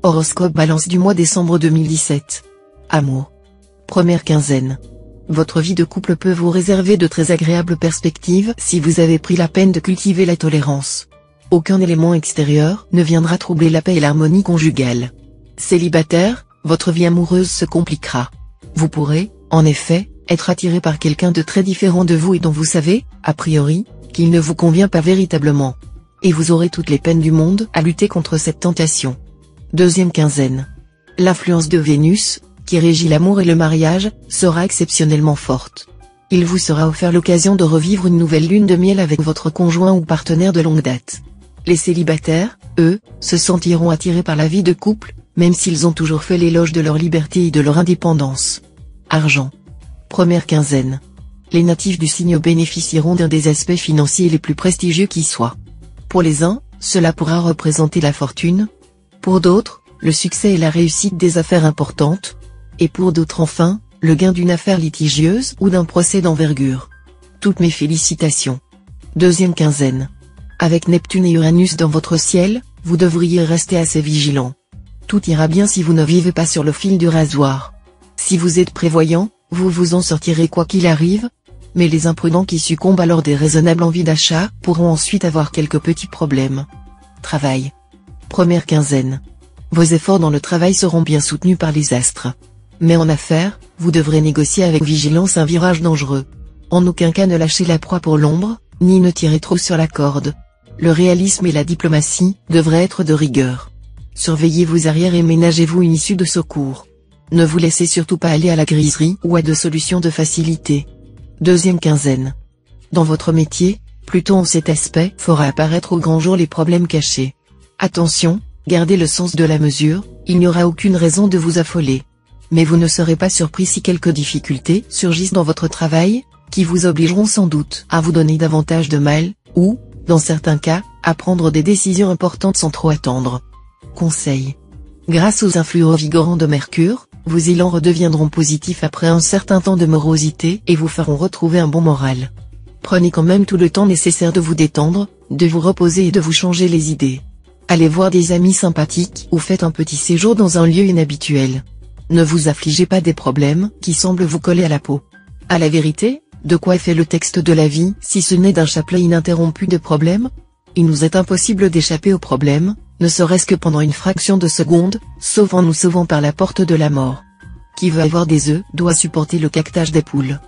Horoscope Balance du mois décembre 2017. Amour. Première quinzaine. Votre vie de couple peut vous réserver de très agréables perspectives si vous avez pris la peine de cultiver la tolérance. Aucun élément extérieur ne viendra troubler la paix et l'harmonie conjugale. Célibataire, votre vie amoureuse se compliquera. Vous pourrez, en effet, être attiré par quelqu'un de très différent de vous et dont vous savez, a priori, qu'il ne vous convient pas véritablement. Et vous aurez toutes les peines du monde à lutter contre cette tentation. Deuxième quinzaine. L'influence de Vénus, qui régit l'amour et le mariage, sera exceptionnellement forte. Il vous sera offert l'occasion de revivre une nouvelle lune de miel avec votre conjoint ou partenaire de longue date. Les célibataires, eux, se sentiront attirés par la vie de couple, même s'ils ont toujours fait l'éloge de leur liberté et de leur indépendance. Argent. Première quinzaine. Les natifs du signe bénéficieront d'un des aspects financiers les plus prestigieux qui soient. Pour les uns, cela pourra représenter la fortune. Pour d'autres, le succès et la réussite des affaires importantes. Et pour d'autres enfin, le gain d'une affaire litigieuse ou d'un procès d'envergure. Toutes mes félicitations. Deuxième quinzaine. Avec Neptune et Uranus dans votre ciel, vous devriez rester assez vigilant. Tout ira bien si vous ne vivez pas sur le fil du rasoir. Si vous êtes prévoyant, vous vous en sortirez quoi qu'il arrive. Mais les imprudents qui succombent à leur déraisonnable envie d'achat pourront ensuite avoir quelques petits problèmes. Travail. Première quinzaine. Vos efforts dans le travail seront bien soutenus par les astres. Mais en affaires, vous devrez négocier avec vigilance un virage dangereux. En aucun cas ne lâchez la proie pour l'ombre, ni ne tirez trop sur la corde. Le réalisme et la diplomatie devraient être de rigueur. Surveillez vos arrières et ménagez-vous une issue de secours. Ne vous laissez surtout pas aller à la griserie ou à de solutions de facilité. Deuxième quinzaine. Dans votre métier, Pluton en cet aspect fera apparaître au grand jour les problèmes cachés. Attention, gardez le sens de la mesure, il n'y aura aucune raison de vous affoler. Mais vous ne serez pas surpris si quelques difficultés surgissent dans votre travail, qui vous obligeront sans doute à vous donner davantage de mal, ou, dans certains cas, à prendre des décisions importantes sans trop attendre. Conseil. Grâce aux influents vigorants de Mercure, vos élans redeviendront positifs après un certain temps de morosité et vous feront retrouver un bon moral. Prenez quand même tout le temps nécessaire de vous détendre, de vous reposer et de vous changer les idées. Allez voir des amis sympathiques ou faites un petit séjour dans un lieu inhabituel. Ne vous affligez pas des problèmes qui semblent vous coller à la peau. À la vérité, de quoi est fait le texte de la vie si ce n'est d'un chapelet ininterrompu de problèmes? Il nous est impossible d'échapper aux problèmes, ne serait-ce que pendant une fraction de seconde, sauf en nous sauvant par la porte de la mort. Qui veut avoir des œufs doit supporter le caquetage des poules.